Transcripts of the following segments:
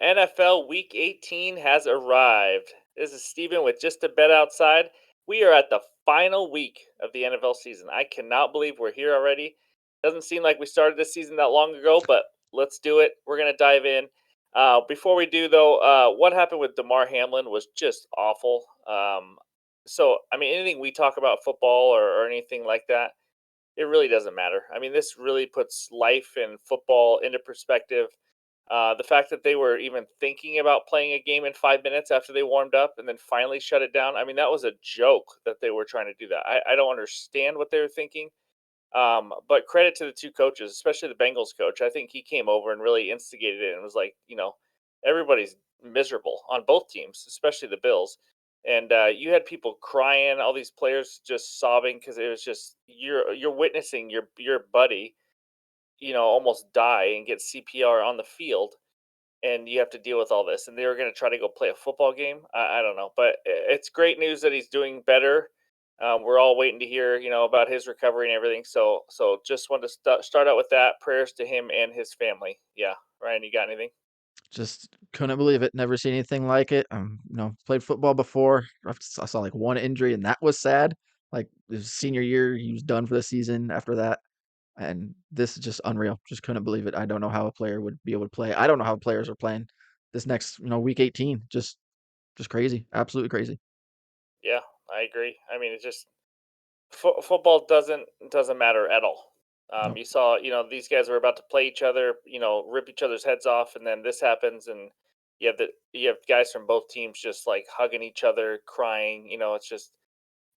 NFL Week 18 has arrived. This is Steven with Just a Bet Outside. We are at the final week of the NFL season. I cannot believe we're here already. Doesn't seem like we started this season that long ago, but let's do it. We're going to dive in. Before we do, though, what happened with Damar Hamlin was just awful. Anything we talk about football or anything like that, it really doesn't matter. I mean, this really puts life and football into perspective. The fact that they were even thinking about playing a game in 5 minutes after they warmed up and then finally shut it down. I mean, that was a joke that they were trying to do that. I don't understand what they were thinking. But credit to the two coaches, especially the Bengals coach. I think he came over and really instigated it and was like, everybody's miserable on both teams, especially the Bills. And you had people crying, all these players just sobbing because it was just you're witnessing your buddy, almost die and get CPR on the field, and you have to deal with all this. And they were going to try to go play a football game. I don't know, but it's great news that he's doing better. We're all waiting to hear, about his recovery and everything. So just wanted to start out with that. Prayers to him and his family. Yeah, Ryan, you got anything? Just couldn't believe it. Never seen anything like it. Played football before. I saw like one injury, and that was sad. Like his senior year, he was done for the season after that. And this is just unreal. Just couldn't believe it. I don't know how a player would be able to play. I don't know how players are playing this next, week 18. Just crazy. Absolutely crazy. Yeah, I agree. I mean, it's just football doesn't matter at all. No. You saw, these guys were about to play each other, rip each other's heads off, and then this happens, and you have guys from both teams just like hugging each other, crying. It's just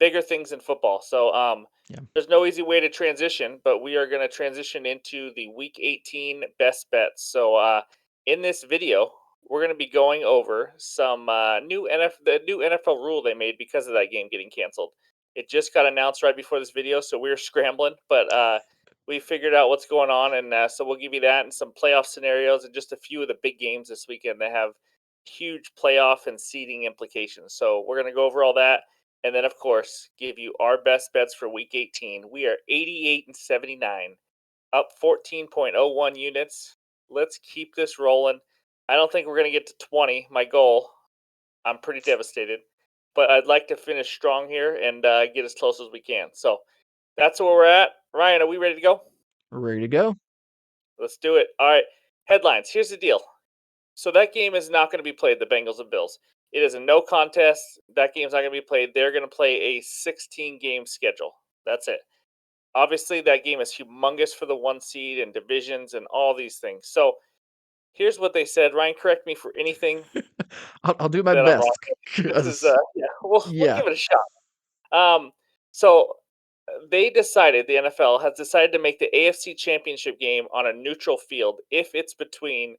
bigger things in football. So Yeah. there's no easy way to transition, but we are going to transition into the Week 18 best bets. So in this video, we're going to be going over some the new NFL rule they made because of that game getting canceled. It just got announced right before this video, so we were scrambling, but we figured out what's going on, and so we'll give you that and some playoff scenarios and just a few of the big games this weekend that have huge playoff and seeding implications. So we're going to go over all that and then, of course, give you our best bets for Week 18. We are 88 and 79, up 14.01 units. Let's keep this rolling. I don't think we're going to get to 20, my goal. I'm pretty devastated, but I'd like to finish strong here and get as close as we can. So that's where we're at. Ryan, are we ready to go? We're ready to go. Let's do it. All right. Headlines. Here's the deal. So that game is not going to be played, the Bengals and Bills. It is a no contest. That game's not going to be played. They're going to play a 16 game schedule. That's it. Obviously, that game is humongous for the one seed and divisions and all these things. So here's what they said. Ryan, correct me for anything I'll do my that I'm wrong best. with. This is 'Cause, yeah, we'll yeah. give it a shot. So they decided the NFL has decided to make the AFC Championship game on a neutral field if it's between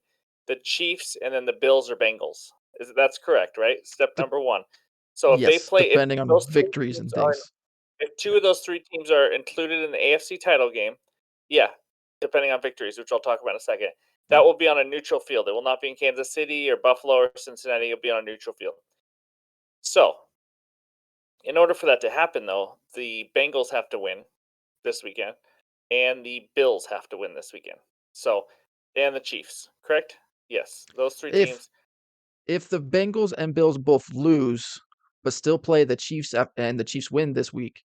the Chiefs and then the Bills or Bengals. That's correct, right? Step De- number one. So yes, if depending on those three victories teams and are things. if two of those three teams are included in the AFC title game, yeah, depending on victories, which I'll talk about in a second, Yeah. that will be on a neutral field. It will not be in Kansas City or Buffalo or Cincinnati. It'll be on a neutral field. So in order for that to happen, though, the Bengals have to win this weekend, and the Bills have to win this weekend. So, and the Chiefs, correct? Yes, those three If teams. if the Bengals and Bills both lose, but still play the Chiefs and the Chiefs win this week,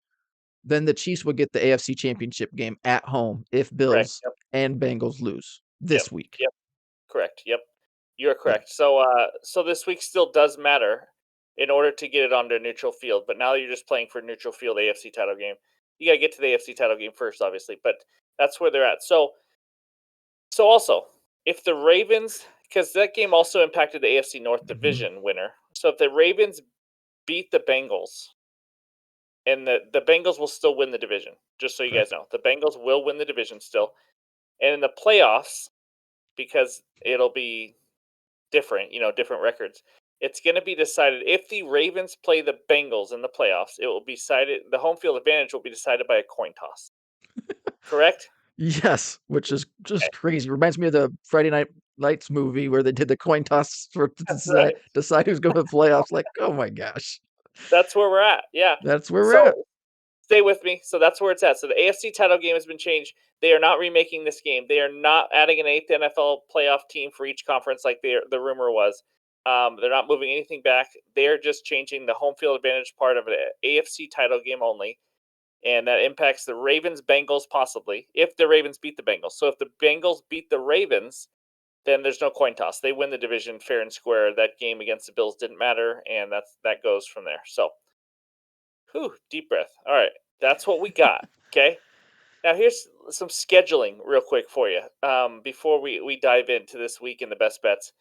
then the Chiefs would get the AFC Championship game at home if Correct. Bills Yep. and Bengals lose Yep. this week. Yep. Correct. Yep. You're Yeah. correct. So, so this week still does matter in order to get it onto a neutral field. But now you're just playing for a neutral field AFC title game. You got to get to the AFC title game first, obviously. But that's where they're at. So also, if the Ravens, because that game also impacted the AFC North Mhm. Division winner. So if the Ravens beat the Bengals, and the Bengals will still win the division, just so you Okay. guys know. The Bengals will win the division still. And in the playoffs, because it'll be different, different records, it's going to be decided if the Ravens play the Bengals in the playoffs, it will be decided, the home field advantage will be decided by a coin toss. Correct? Yes, which is just Okay, crazy. Reminds me of the Friday Night Lights movie where they did the coin toss for to that's decide, right. decide who's going to the playoffs. Like, oh my gosh, That's where we're at. Yeah. that's where we're So at. stay with me. So that's where it's at. So the AFC title game has been changed. They are not remaking this game. They are not adding an eighth NFL playoff team for each conference like the rumor was. They're not moving anything back. They're just changing the home field advantage part of an AFC title game only, and that impacts the Ravens Bengals possibly if the Ravens beat the Bengals. So if the Bengals beat the Ravens, then there's no coin toss. They win the division fair and square. That game against the Bills didn't matter, and that goes from there. So, whew, deep breath. All right, that's what we got. Okay. Now here's some scheduling real quick for you before we dive into this week in the best bets.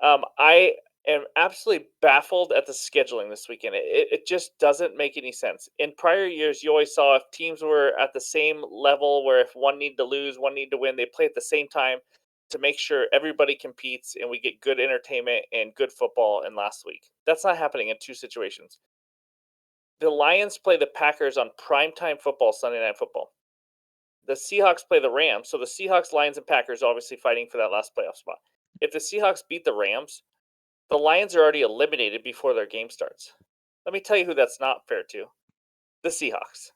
I am absolutely baffled at the scheduling this weekend. It just doesn't make any sense. In prior years, you always saw if teams were at the same level, where if one needed to lose, one needed to win, they play at the same time to make sure everybody competes and we get good entertainment and good football in last week. That's not happening in two situations. The Lions play the Packers on primetime football, Sunday Night Football. The Seahawks play the Rams. So the Seahawks, Lions, and Packers obviously fighting for that last playoff spot. If the Seahawks beat the Rams, the Lions are already eliminated before their game starts. Let me tell you who that's not fair to. The Seahawks.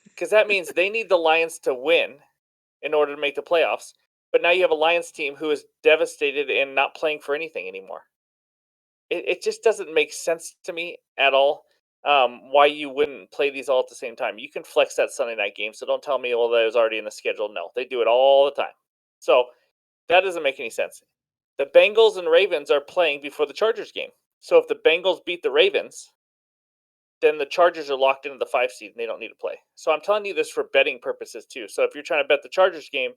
Because that means they need the Lions to win in order to make the playoffs. But now you have a Lions team who is devastated and not playing for anything anymore. It just doesn't make sense to me at all why you wouldn't play these all at the same time. You can flex that Sunday night game, so don't tell me, well, that was already in the schedule. No, they do it all the time. So that doesn't make any sense. The Bengals and Ravens are playing before the Chargers game. So if the Bengals beat the Ravens, then the Chargers are locked into the 5 seed and they don't need to play. So I'm telling you this for betting purposes too. So if you're trying to bet the Chargers game,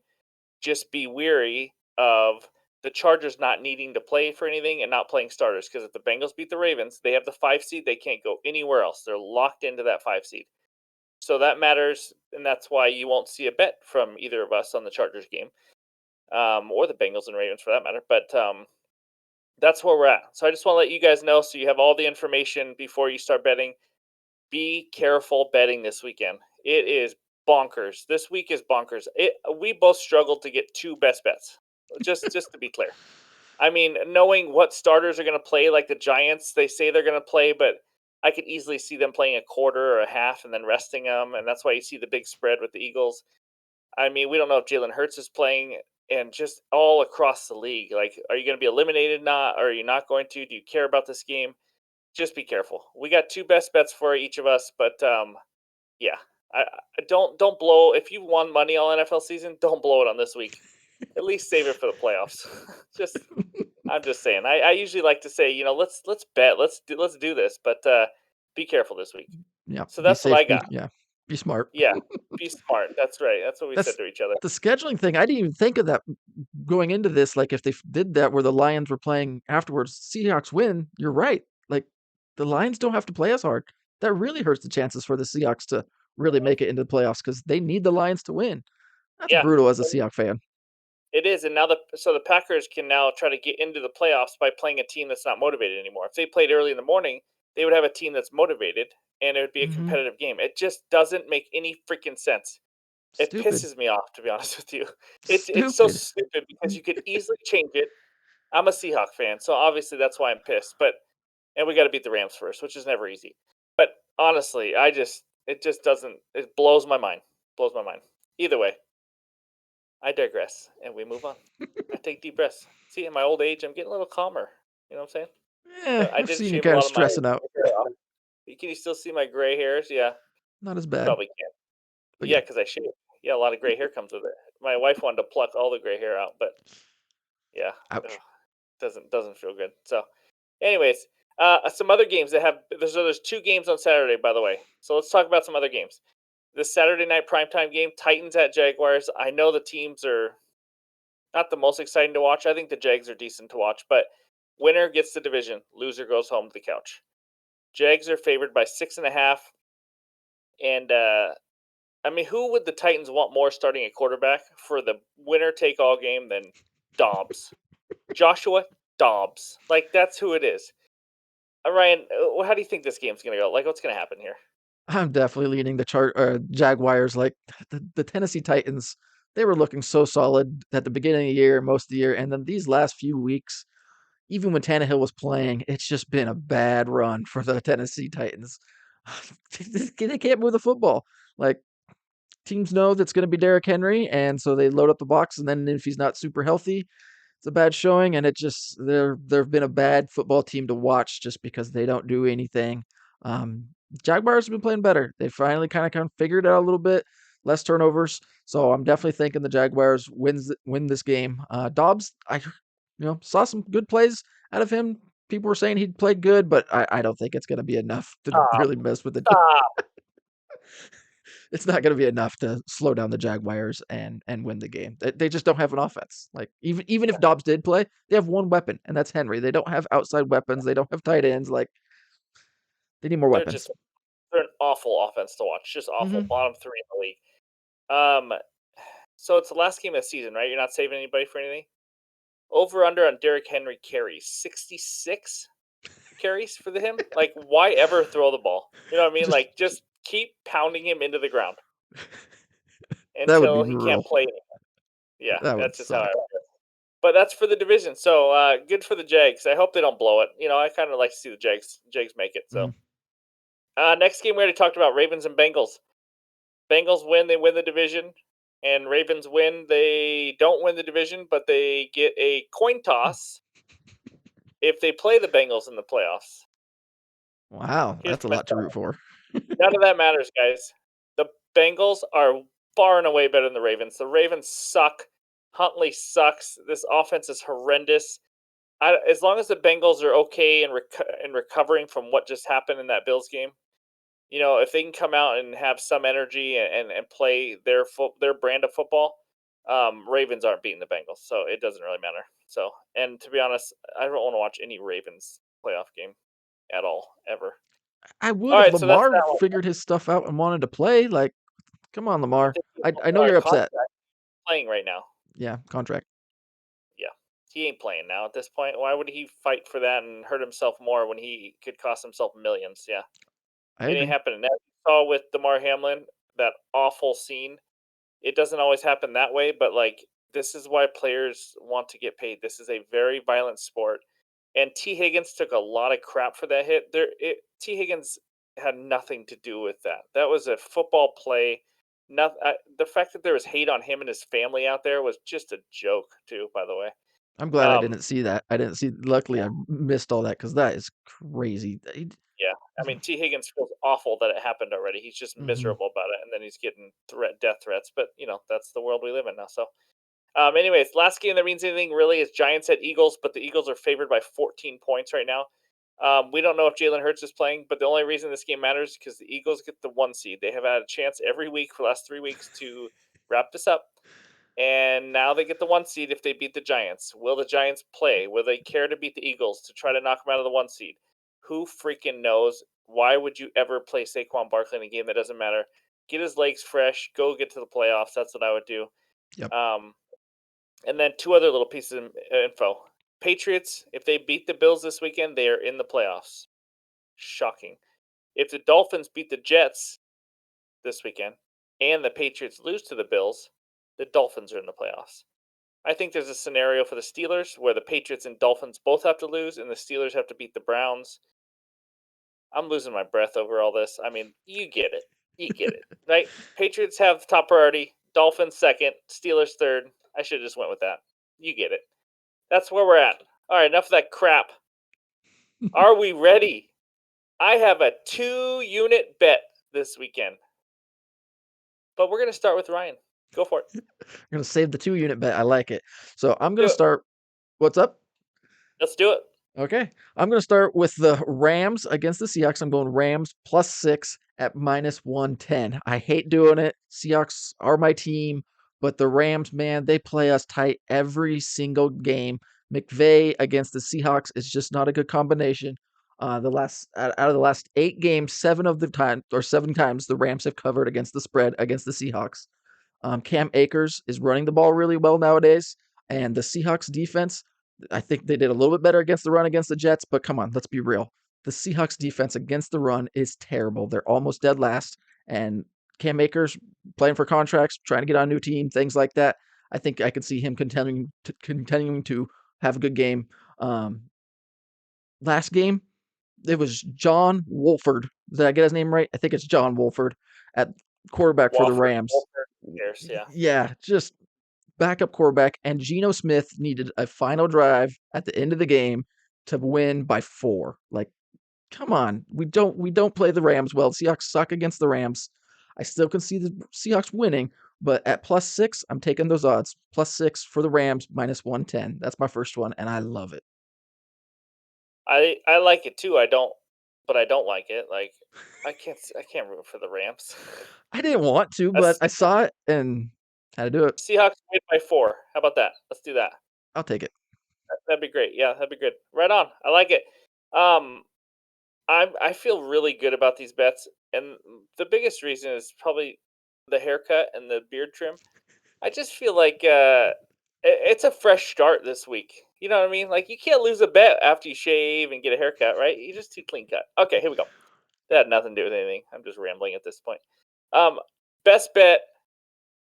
just be weary of the Chargers not needing to play for anything and not playing starters. Because if the Bengals beat the Ravens, they have the 5 seed. They can't go anywhere else. They're locked into that 5 seed. So that matters, and that's why you won't see a bet from either of us on the Chargers game, or the Bengals and Ravens for that matter. But that's where we're at. So I just want to let you guys know so you have all the information before you start betting. Be careful betting this weekend. It is bonkers. This week is bonkers. We both struggled to get two best bets. Just to be clear. I mean, knowing what starters are going to play, like the Giants, they say they're going to play, but I could easily see them playing a quarter or a half and then resting them, and that's why you see the big spread with the Eagles. I mean, we don't know if Jalen Hurts is playing, and just all across the league. Like, are you going to be eliminated? Not? Or are you not going to? Do you care about this game? Just be careful. We got two best bets for each of us, but yeah, I don't blow. If you won money all NFL season, don't blow it on this week. At least save it for the playoffs. just I'm just saying. I usually like to say, let's bet, let's do this, but be careful this week. Yeah, So be that's what safe. I got. Yeah, be smart. Yeah, be smart. That's right. That's what we said That's to each other. the scheduling thing. I didn't even think of that going into this. Like if they did that where the Lions were playing afterwards, Seahawks win. You're right. Like the Lions don't have to play as hard. That really hurts the chances for the Seahawks to really make it into the playoffs because they need the Lions to win. That's Yeah, brutal as a Seahawks fan. it is, and now the Packers can now try to get into the playoffs by playing a team that's not motivated anymore. If they played early in the morning, they would have a team that's motivated, and it would be a Hmm. competitive game. It just doesn't make any freaking sense. It Stupid. pisses me off, to be honest with you. It's so Stupid. stupid because you could easily change it. I'm a Seahawk fan, so obviously that's why I'm pissed. And we got to beat the Rams first, which is never easy. But honestly, it just doesn't. It blows my mind. Blows my mind. Either way, I digress, and we move on. I take deep breaths. See, in my old age, I'm getting a little calmer. You know what I'm saying? Yeah, So I I've did seen you shave a kind of lot of my stressing out. hair off. Can you still see my gray hairs? Yeah, Not as you bad, probably can. but Yeah, yeah. because I shaved. Yeah, a lot of gray hair comes with it. My wife wanted to pluck all the gray hair out, but yeah, ugh, Ouch. doesn't feel good. So, anyways, some other games that have there's two games on Saturday, by the way. So let's talk about some other games. The Saturday night primetime game, Titans at Jaguars. I know the teams are not the most exciting to watch. I think the Jags are decent to watch, but winner gets the division, loser goes home to the couch. Jags are favored by 6.5, and I mean, who would the Titans want more starting at quarterback for the winner take all game than Dobbs? Joshua Dobbs. Like, that's who it is. Ryan, how do you think this game's going to go? Like, what's going to happen here? I'm definitely leaning the Jaguars. Like the Tennessee Titans, they were looking so solid at the beginning of the year, most of the year, and then these last few weeks, even when Tannehill was playing, it's just been a bad run for the Tennessee Titans. They can't move the football. Like teams know that's going to be Derrick Henry, and so they load up the box. And then if he's not super healthy, it's a bad showing. And it just they've been a bad football team to watch just because they don't do anything. Um, Jaguars have been playing better. They finally kind of figured it out a little bit, less turnovers. So I'm definitely thinking the Jaguars win this game. Dobbs, I saw some good plays out of him. People were saying he'd played good, but I don't think it's going to be enough to Stop. really mess with it. Stop. It's not going to be enough to slow down the Jaguars and win the game. They just don't have an offense. Like even if Dobbs did play, they have one weapon, and that's Henry. They don't have outside weapons. They don't have tight ends. Like they need more They're weapons. just they're an awful offense to watch. Just awful. Hmm. Bottom three in the league. Um, so it's the last game of the season, right? You're not saving anybody for anything. Over under on Derrick Henry carries 66 carries for him. Like, why ever throw the ball? You know what I mean? Just Like, just keep pounding him into the ground that would be until he can't brutal. play anymore. Yeah, That would that's just how I suck. feel. But that's for the division. So good for the Jags. I hope they don't blow it. I kind of like to see the Jags make it. So Mhm. next game we already talked about Ravens and Bengals. Bengals win, they win the division. And Ravens win, they don't win the division, but they get a coin toss if they play the Bengals in the playoffs. Wow, Here's that's a my lot to root for. none of that matters, guys. The Bengals are far and away better than the Ravens. The Ravens suck. Huntley sucks. This offense is horrendous. As long as the Bengals are okay and recovering from what just happened in that Bills game, if they can come out and have some energy and play their brand of football, Ravens aren't beating the Bengals, so it doesn't really matter. So, and to be honest, I don't want to watch any Ravens playoff game at all ever. I All would if right, so that's Lamar that one. figured his stuff out and wanted to play. Like, come on, I Lamar. think he's I know on a you're upset. contract playing right now. Yeah, contract. Yeah, he ain't playing now at this point. Why would he fight for that and hurt himself more when he could cost himself millions? Yeah, I it ain't agree. happening. That you saw with Damar Hamlin, that awful scene. It doesn't always happen that way, but like this is why players want to get paid. This is a very violent sport, and T Higgins took a lot of crap for that hit. T Higgins had nothing to do with that. That was a football play. Not the fact that there was hate on him and his family out there was just a joke, too. By the way, I'm glad I um, didn't see that. I didn't see. Luckily, I missed all that because that is crazy. yeah, I mean T Higgins feels awful that it happened already. He's just Hmm. miserable about it, and then he's getting death threats. But that's the world we live in now. So anyways, last game that means anything really is Giants at Eagles, but the Eagles are favored by 14 points right now. We don't know if Jalen Hurts is playing, but the only reason this game matters is because the Eagles get the 1 seed. They have had a chance every week for the last 3 weeks to wrap this up, and now they get the 1 seed if they beat the Giants. Will the Giants play? Will they care to beat the Eagles to try to knock them out of the 1 seed? Who freaking knows? Why would you ever play Saquon Barkley in a game that doesn't matter? Get his legs fresh. Go get to the playoffs. That's what I would do. Yep. Um, and then two other little pieces of info. Patriots, if they beat the Bills this weekend, they are in the playoffs. Shocking. If the Dolphins beat the Jets this weekend and the Patriots lose to the Bills, the Dolphins are in the playoffs. I think there's a scenario for the Steelers where the Patriots and Dolphins both have to lose and the Steelers have to beat the Browns. I'm losing my breath over all this. I mean, you get it. You get it. Right? Patriots have top priority, Dolphins second, Steelers third. I should have just went with that. You get it. That's where we're at. All right, enough of that crap. Are we ready? I have a 2 unit bet this weekend, but we're going to start with Ryan. Go for it. I'm gonna save the 2 unit bet. I like it. So I'm gonna Do it. start. What's up? Let's do it. Okay. I'm going to start with the Rams against the Seahawks. I'm going Rams +6 at -110. I hate doing it. Seahawks are my team, but the Rams, man, they play us tight every single game. McVay against the Seahawks is just not a good combination. The last out of the last 8 games, 7 times the Rams have covered against the spread against the Seahawks. Cam Akers is running the ball really well nowadays, and the Seahawks defense, I think they did a little bit better against the run against the Jets, but come on, let's be real. The Seahawks defense against the run is terrible. They're almost dead last, and Cam Akers playing for contracts, trying to get on a new team, things like that. I think I could see him continuing to have a good game. Last game, it was John Wolford Did I get his name right? I think it's John Wolford at quarterback for the Wofford, Rams. Wolford, who cares? Yeah. Yeah, just backup quarterback. And Geno Smith needed a final drive at the end of the game to win by 4. Like, come on. We don't play the Rams well. Seahawks suck against the Rams. I still can see the Seahawks winning, but at +6, I'm taking those odds. +6 for the Rams, -110. That's my first one, and I love it. I like it too. I don't like it. Like I can't root for the Rams. I didn't want to, but Let's I saw it and had to do it. Seahawks win by 4. How about that? Let's do that. I'll take it. That'd be great. Yeah, that'd be good. Right on. I like it. Um, I feel really good about these bets, and the biggest reason is probably the haircut and the beard trim. I just feel like it's a fresh start this week. You know what I mean? Like you can't lose a bet after you shave and get a haircut, right? You just too clean cut. Okay, here we go. That had nothing to do with anything. I'm just rambling at this point. Um, best bet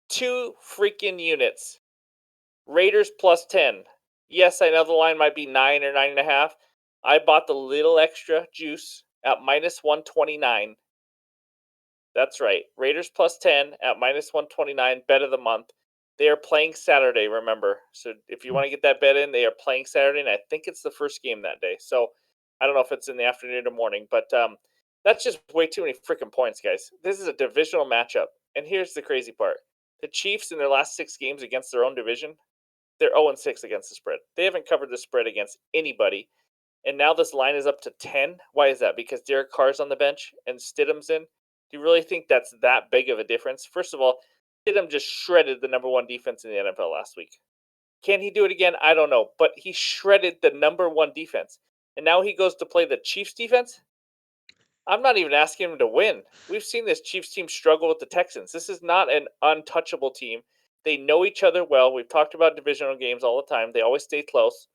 2 freaking units. Raiders +10. Yes, I know the line might be 9 or 9.5. I bought the little extra juice at -129. That's right. Raiders +10 at -129. Bet of the month. They are playing Saturday, remember. So if you Hmm. want to get that bet in, they are playing Saturday, and I think it's the first game that day. So I don't know if it's in the afternoon or morning, but that's just way too many freaking points, guys. This is a divisional matchup. And here's the crazy part. The Chiefs in their last 6 games against their own division, they're 0-6 against the spread. They haven't covered the spread against anybody. And now this line is up to 10. Why is that? Because Derek Carr's on the bench and Stidham's in. Do you really think that's that big of a difference? First of all, Stidham just shredded the number one defense in the NFL last week. Can he do it again? I don't know. But he shredded the number one defense. And now he goes to play the Chiefs defense? I'm not even asking him to win. We've seen this Chiefs team struggle with the Texans. This is not an untouchable team. They know each other well. We've talked about divisional games all the time. They always stay close.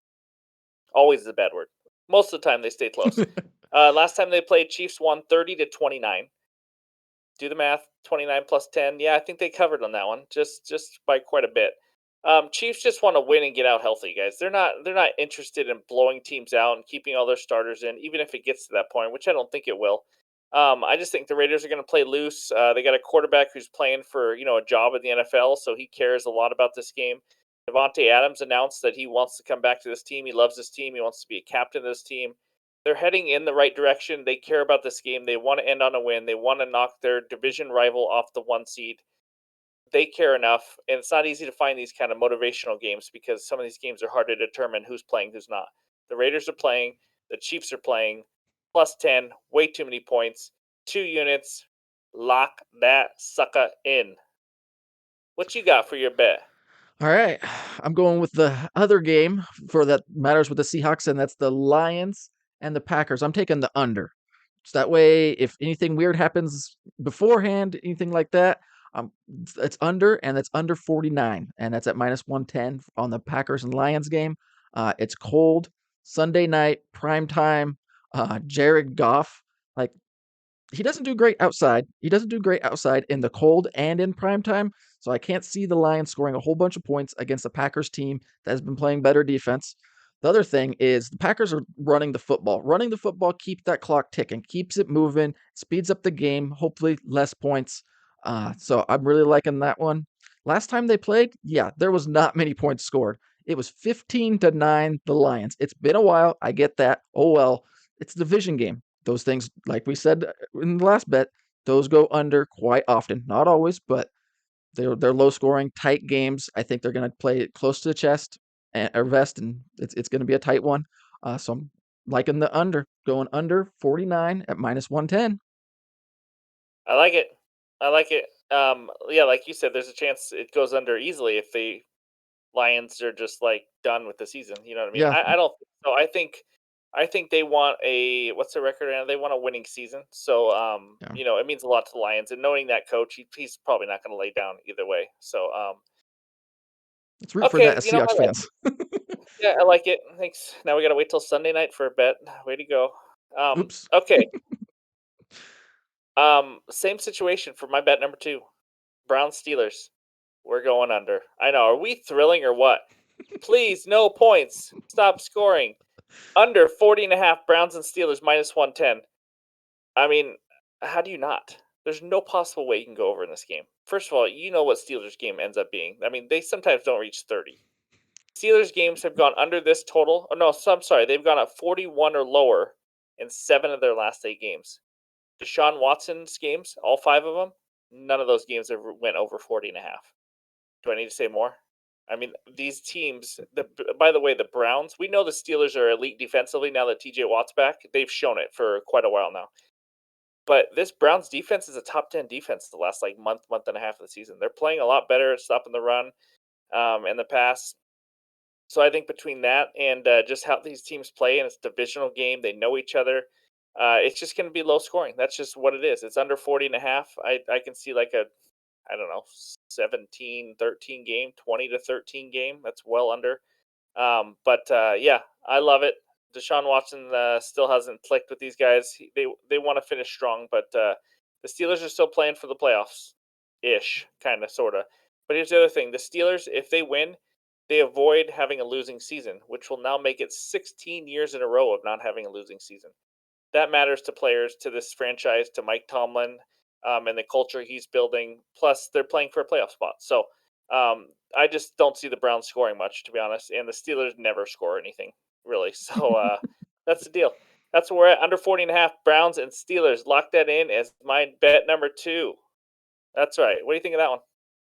Always is a bad word. Most of the time they stay close. Last time they played, Chiefs won 30-29. Do the math. 29 plus 10. Yeah, I think they covered on that one. Just by quite a bit. Chiefs just want to win and get out healthy, guys. They're not interested in blowing teams out and keeping all their starters in, even if it gets to that point, which I don't think it will. I just think the Raiders are going to play loose. They got a quarterback who's playing for a job in the NFL, so he cares a lot about this game. Devontae Adams announced that he wants to come back to this team. He loves this team. He wants to be a captain of this team. They're heading in the right direction. They care about this game. They want to end on a win. They want to knock their division rival off the 1 seed. They care enough, and it's not easy to find these kind of motivational games because some of these games are hard to determine who's playing, who's not. The Raiders are playing. The Chiefs are playing. +10, way too many points. 2 units. Lock that sucker in. What you got for your bet? All right. I'm going with the other game for that matters with the Seahawks, and that's the Lions and the Packers. I'm taking the under. So that way, if anything weird happens beforehand, anything like that, it's under, and it's under 49, and that's at -110 on the Packers and Lions game. It's cold, Sunday night, prime time. Jared Goff, like he doesn't do great outside. He doesn't do great outside in the cold and in prime time. So I can't see the Lions scoring a whole bunch of points against the Packers team that has been playing better defense. The other thing is the Packers are running the football. Running the football keeps that clock ticking, keeps it moving, speeds up the game, hopefully less points. So I'm really liking that one. Last time they played, yeah, there was not many points scored. It was 15-9 the Lions. It's been a while. I get that. Oh well, it's a division game. Those things, like we said in the last bet, those go under quite often. Not always, but they're low scoring, tight games. I think they're going to play it close to the chest or vest, and it's going to be a tight one. So I'm liking the under, going under 49 at -110. I like it. I like it. Yeah, like you said, there's a chance it goes under easily if the Lions are just like done with the season. You know what I mean? Yeah, I don't think so. I think they want a what's the record now? They want a winning season. So yeah. it means a lot to the Lions. And knowing that coach, he's probably not going to lay down either way. So Let's root for that okay, as Seahawks I like fans. yeah, I like it. Thanks. Now we got to wait till Sunday night for a bet. Way to go. Oops. Okay. Same situation for my bet number 2. Browns Steelers. We're going under. I know. Are we thrilling or what? Please, no points. Stop scoring. Under 40.5. Browns and Steelers -110. I mean, How do you not? There's no possible way you can go over in this game. First of all, you know what Steelers game ends up being. I mean, they sometimes don't reach 30. Steelers games have gone under this total. Oh no, so I'm sorry, they've gone up 41 or lower in 7 of their last 8 games. Deshaun Watson's games, all 5 of them, none of those games have went over 40 and a half. Do I need to say more? I mean, these teams, by the way, the Browns, we know the Steelers are elite defensively now that TJ Watt's back. They've shown it for quite a while now. But this Browns defense is a top 10 defense the last like month and a half of the season. They're playing a lot better at stopping the run and the pass. So I think between that and just how these teams play, and it's a divisional game, they know each other. It's just going to be low scoring. That's just what it is. It's under 40 and a half. I can see like a, I don't know, 17-13 game, 20-13 game. That's well under. But yeah, I love it. Deshaun Watson still hasn't clicked with these guys. They want to finish strong, but the Steelers are still playing for the playoffs, ish, kind of, sort of. But here's the other thing: the Steelers, if they win, they avoid having a losing season, which will now make it 16 years in a row of not having a losing season. That matters to players, to this franchise, to Mike Tomlin, and the culture he's building. Plus, they're playing for a playoff spot. So I just don't see the Browns scoring much, to be honest. And the Steelers never score anything, really. So that's the deal. That's where we're at. Under 40 and a half, Browns and Steelers. Lock that in as my bet number 2. That's right. What do you think of that one?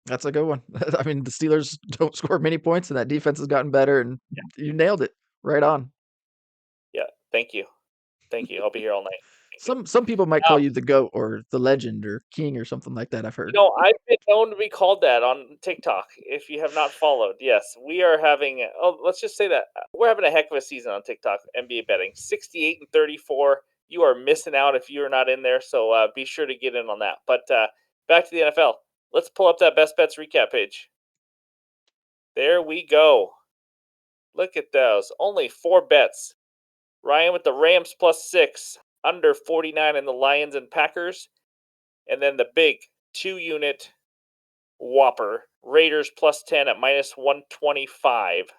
That's a good one. I mean, the Steelers don't score many points, and that defense has gotten better, and Yeah. you nailed it. Right on. Yeah. Thank you. Thank you. I'll be here all night. Thank you. Some people might call you the GOAT or the legend or king or something like that, I've heard. I've been known to be called that on TikTok. If you have not followed, yes, we are having. Oh, let's just say that we're having a heck of a season on TikTok. NBA betting, 68-34. You are missing out if you are not in there. So be sure to get in on that. But back to the NFL. Let's pull up that best bets recap page. There we go. Look at those. Only 4 bets. Ryan with the Rams +6, under 49 in the Lions and Packers, and then the big 2-unit whopper. Raiders +10 at -125.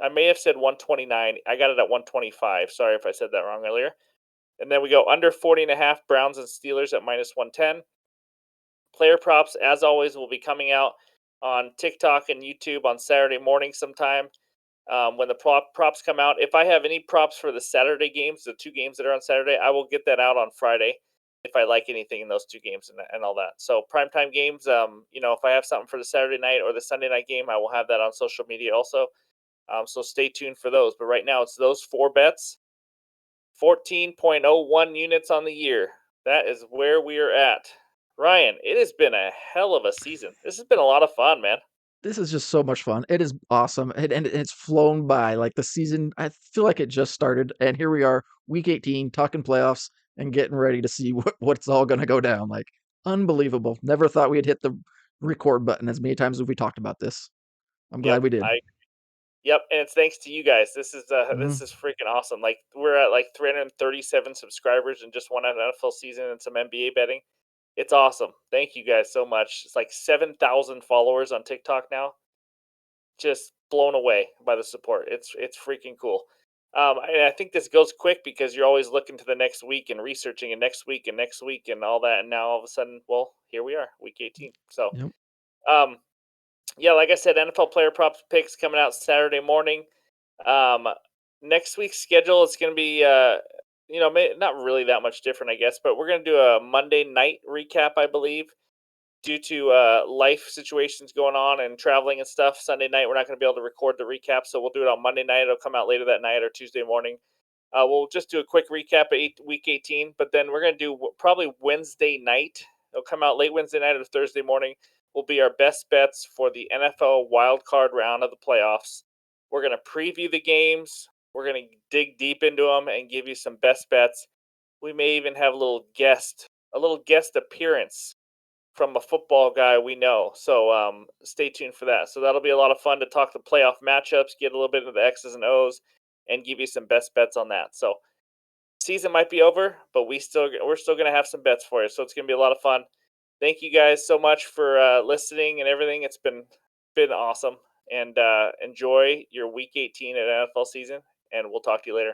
I may have said 129. I got it at 125. Sorry if I said that wrong earlier. And then we go under 40 and a half, Browns and Steelers at -110. Player props, as always, will be coming out on TikTok and YouTube on Saturday morning sometime. When the props come out, if I have any props for the Saturday games, the 2 games that are on Saturday, I will get that out on Friday if I like anything in those 2 games and all that. So primetime games, if I have something for the Saturday night or the Sunday night game, I will have that on social media also. So stay tuned for those. But right now, it's those 4 bets, 14.01 units on the year. That is where we are at. Ryan, it has been a hell of a season. This has been a lot of fun, man. This is just so much fun. It is awesome, and it's flown by. Like the season, I feel like it just started, and here we are, week 18, talking playoffs and getting ready to see what's all going to go down. Like unbelievable. Never thought we'd hit the record button as many times as we talked about this. I'm Yep, glad we did. Yep, and it's thanks to you guys. Mhm. This is freaking awesome. Like we're at like 337 subscribers in just one NFL season and some NBA betting. It's awesome. Thank you guys so much. It's like 7,000 followers on TikTok now. Just blown away by the support. It's freaking cool. I think this goes quick because you're always looking to the next week and researching and next week and next week and all that. And now all of a sudden, well, here we are, week 18. So, Yep. um, yeah, like I said, NFL player props picks coming out Saturday morning. Um, Next week's schedule is going to be, not really that much different, I guess, but we're going to do a Monday night recap, I believe, due to life situations going on and traveling and stuff. Sunday night, we're not going to be able to record the recap, so we'll do it on Monday night. It'll come out later that night or Tuesday morning. We'll just do a quick recap of week 18, but then we're going to do probably Wednesday night. It'll come out late Wednesday night or Thursday morning. Will be our best bets for the NFL wild card round of the playoffs. We're going to preview the games. We're going to dig deep into them and give you some best bets. We may even have a little guest appearance from a football guy we know. So stay tuned for that. So that'll be a lot of fun to talk the playoff matchups, get a little bit into the X's and O's, and give you some best bets on that. So season might be over, but we're still gonna have some bets for you. So it's gonna be a lot of fun. Thank you guys so much for listening and everything. It's been awesome, and enjoy your Week 18 at NFL season. And we'll talk to you later.